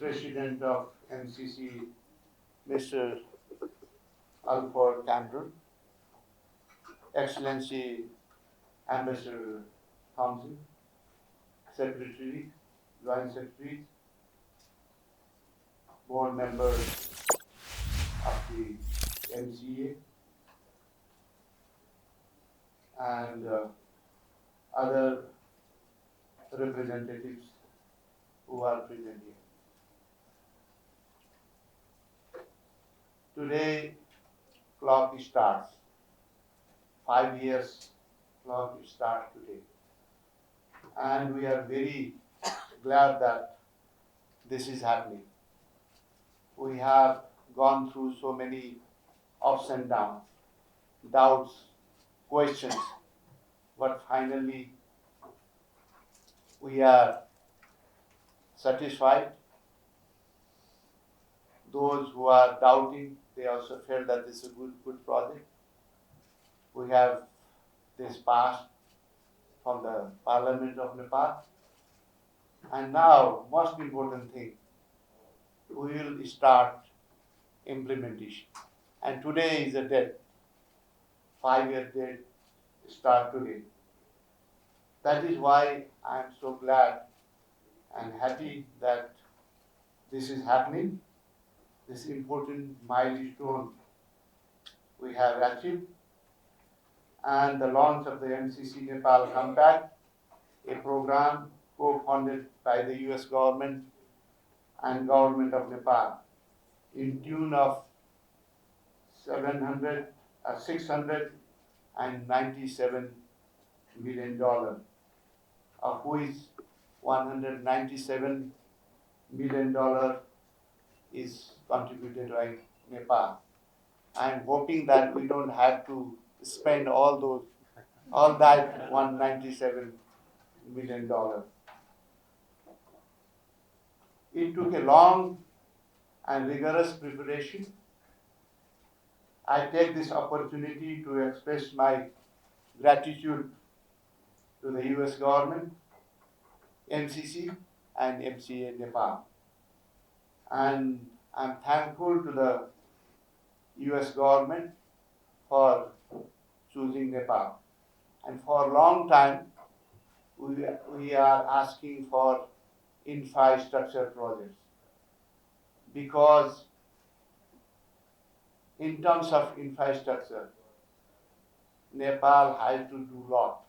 President of MCC, Mr. Alford Cameron, Excellency Ambassador Thompson, Secretary, Joint Secretaries, board members of the MCA, and other representatives who are present here. Today, clock starts. 5 years clock starts today. And we are very glad that this is happening. We have gone through so many ups and downs, doubts, questions, but finally we are satisfied. Those who are doubting, they also felt that this is a good project. We have this passed from the Parliament of Nepal. And now, most important thing, we will start implementation. And today is the date, 5-year date, start today. That is why I am so glad and happy that this is happening. This important milestone we have achieved, and the launch of the MCC Nepal Compact, a program co-funded by the US government and government of Nepal in tune of $697 million, of which $197 million is contributed by Nepal. I am hoping that we don't have to spend all that $197 million. It took a long and rigorous preparation. I take this opportunity to express my gratitude to the US government, MCC and MCA Nepal. And I'm thankful to the US government for choosing Nepal. And for a long time, we are asking for infrastructure projects, because in terms of infrastructure, Nepal has to do a lot.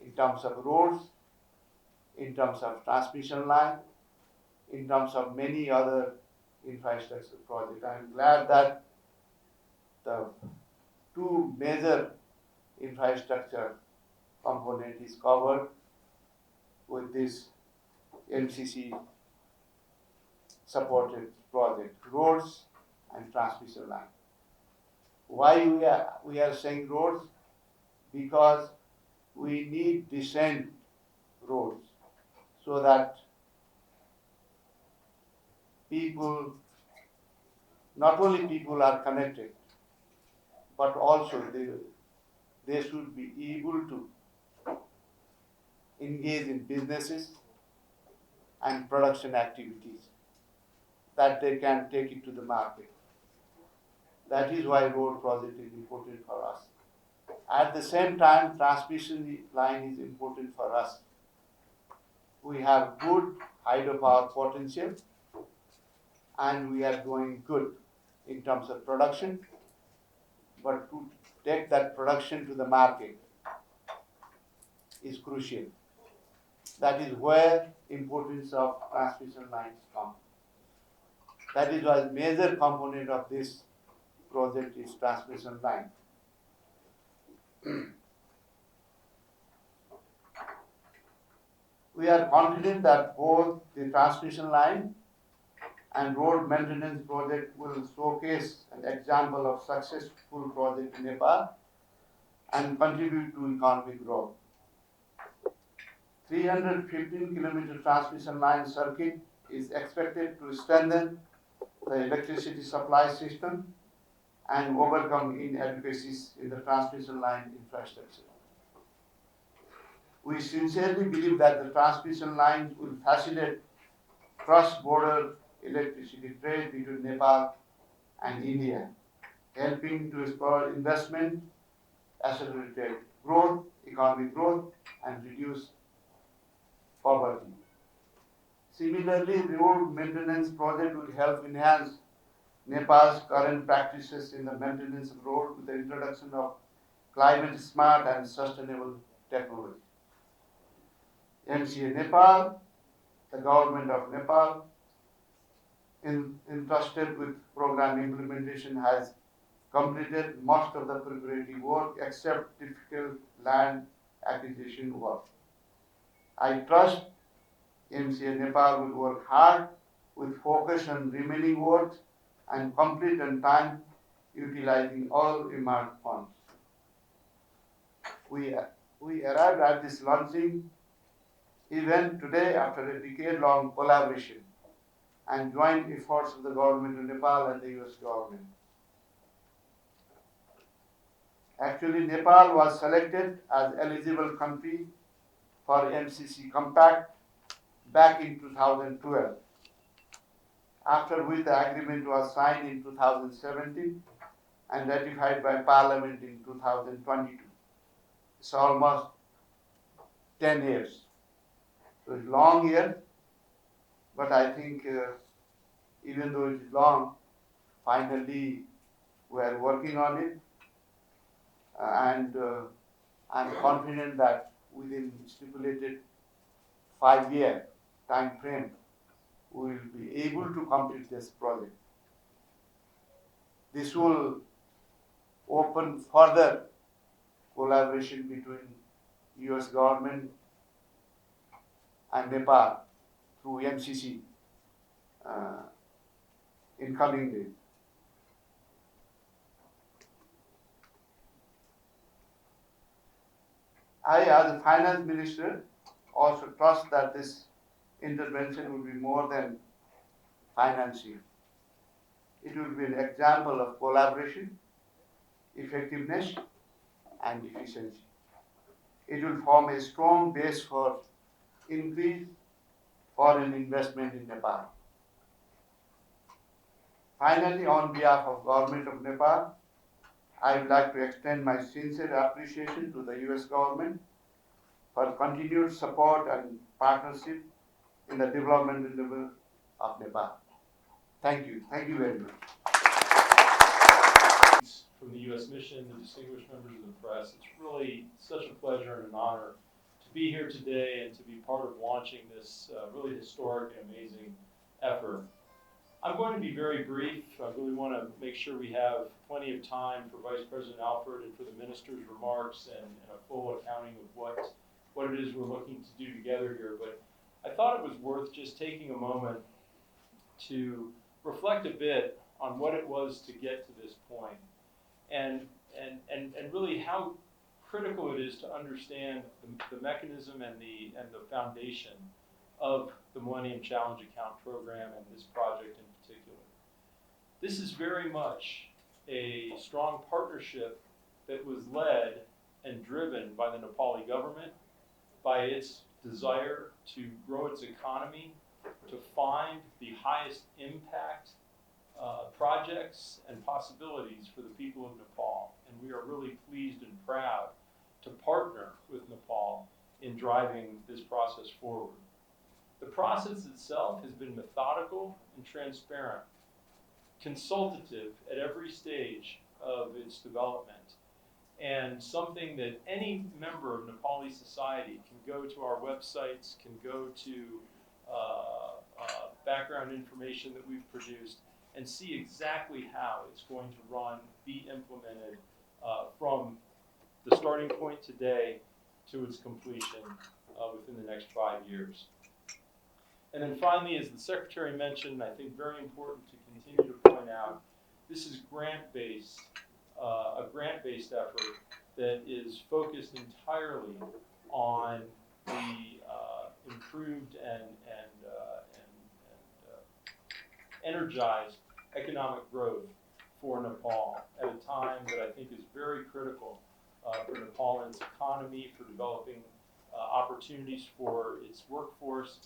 In terms of roads, in terms of transmission line, in terms of many other infrastructure projects. I am glad that the two major infrastructure component is covered with this MCC supported project, roads and transmission line. Why we are saying roads? Because we need decent roads so that people, not only people are connected, but also they should be able to engage in businesses and production activities, that they can take it to the market. That is why road project is important for us. At the same time, transmission line is important for us. We have good hydropower potential, and we are going good in terms of production, but to take that production to the market is crucial. That is where importance of transmission lines come. That is why major component of this project is transmission line. We are confident that both the transmission line and road maintenance project will showcase an example of successful project in Nepal and contribute to economic growth. 315-kilometer transmission line circuit is expected to strengthen the electricity supply system and overcome inadequacies in the transmission line infrastructure. We sincerely believe that the transmission lines will facilitate cross-border electricity trade between Nepal and India, helping to explore investment, accelerate growth, economic growth, and reduce poverty. Similarly, road maintenance project will help enhance Nepal's current practices in the maintenance of road with the introduction of climate smart and sustainable technology. MCA Nepal, the government of Nepal, entrusted with program implementation, has completed most of the preparatory work except difficult land acquisition work. I trust MCA Nepal will work hard with focus on remaining works and complete on time, utilizing all earmarked funds. We arrived at this launching event today after a decade-long collaboration and joint efforts of the government of Nepal and the US government. Actually, Nepal was selected as eligible country for MCC Compact back in 2012, after which the agreement was signed in 2017 and ratified by Parliament in 2022. It's almost 10 years. So it's long year, but I think even though it is long, finally we are working on it, and I'm confident that within stipulated 5-year time frame, we will be able to complete this project. This will open further collaboration between US government and Nepal through MCC in coming days. I, as a finance minister, also trust that this intervention will be more than financial. It will be an example of collaboration, effectiveness, and efficiency. It will form a strong base for increased foreign investment in Nepal. Finally, on behalf of Government of Nepal, I would like to extend my sincere appreciation to the US government for continued support and partnership in the development endeavor of Nepal. Thank you. Thank you very much. From the U.S. mission, the distinguished members of the press, it's really such a pleasure and an honor to be here today and to be part of launching this really historic and amazing effort. I'm going to be very brief. I really want to make sure we have plenty of time for Vice President Alford and for the minister's remarks and a full accounting of what it is we're looking to do together here. But I thought it was worth just taking a moment to reflect a bit on what it was to get to this point, and really how critical it is to understand the mechanism and the foundation of the Millennium Challenge Account Program and this project in particular. This is very much a strong partnership that was led and driven by the Nepali government, by its desire to grow its economy, to find the highest impact projects and possibilities for the people of Nepal. And we are really pleased and proud to partner with Nepal in driving this process forward. The process itself has been methodical and transparent, consultative at every stage of its development, and something that any member of Nepali society can go to our websites, can go to background information that we've produced, and see exactly how it's going to run, be implemented from the starting point today to its completion within the next 5 years. And then finally, as the Secretary mentioned, I think very important to continue to point out, this is grant-based, a grant-based effort that is focused entirely on the improved and energized economic growth for Nepal at a time that I think is very critical for Nepal and its economy, for developing opportunities for its workforce,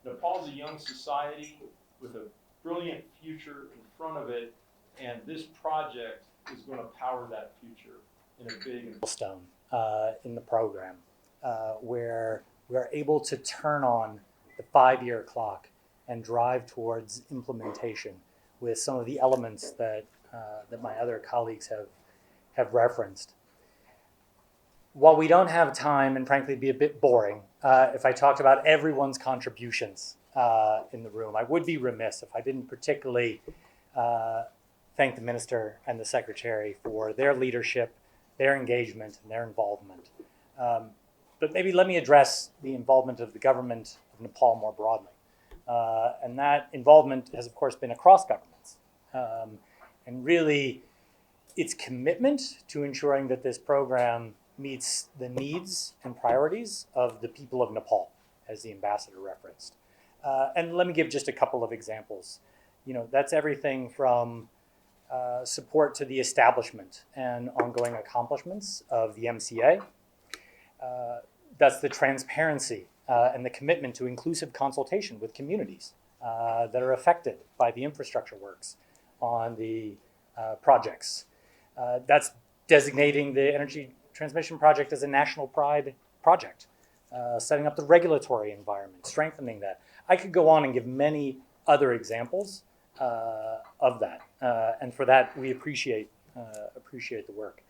Nepal is a young society with a brilliant future in front of it, and this project is going to power that future in a big milestone in the program, where we're able to turn on the 5-year clock and drive towards implementation with some of the elements that my other colleagues have referenced. While we don't have time, and frankly it'd be a bit boring if I talked about everyone's contributions in the room, I would be remiss if I didn't particularly thank the Minister and the Secretary for their leadership, their engagement, and their involvement. But maybe let me address the involvement of the government of Nepal more broadly. And that involvement has, of course, been across governments. And really, its commitment to ensuring that this program meets the needs and priorities of the people of Nepal, as the ambassador referenced. And let me give just a couple of examples. That's everything from support to the establishment and ongoing accomplishments of the MCA. That's the transparency and the commitment to inclusive consultation with communities that are affected by the infrastructure works on the projects. That's designating the energy transmission project as a national pride project, setting up the regulatory environment, strengthening that. I could go on and give many other examples of that, and for that we appreciate the work.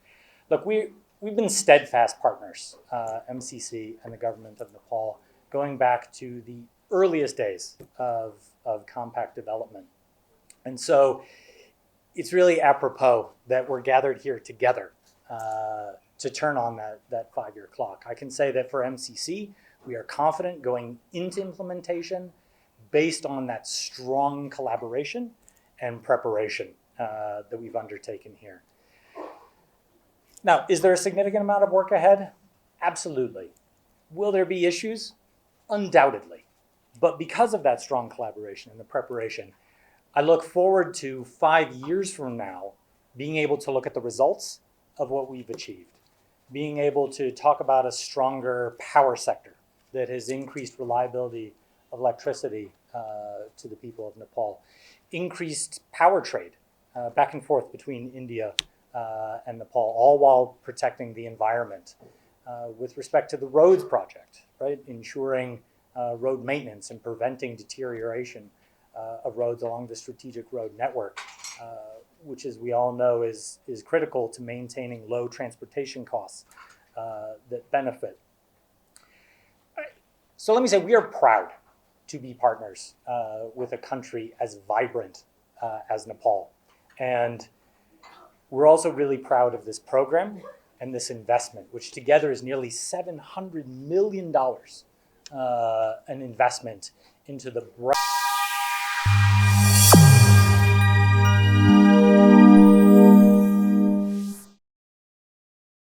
Look, we've been steadfast partners, MCC and the government of Nepal, going back to the earliest days of compact development. And so it's really apropos that we're gathered here together to turn on that 5-year clock. I can say that for MCC, we are confident going into implementation based on that strong collaboration and preparation that we've undertaken here. Now, is there a significant amount of work ahead? Absolutely. Will there be issues? Undoubtedly. But because of that strong collaboration and the preparation, I look forward to 5 years from now being able to look at the results of what we've achieved, being able to talk about a stronger power sector that has increased reliability of electricity to the people of Nepal, increased power trade back and forth between India and Nepal, all while protecting the environment. With respect to the roads project, right, ensuring road maintenance and preventing deterioration of roads along the strategic road network, which, as we all know, is critical to maintaining low transportation costs that benefit. So let me say, we are proud to be partners with a country as vibrant as Nepal. And we're also really proud of this program and this investment, which together is nearly $700 million, an investment into the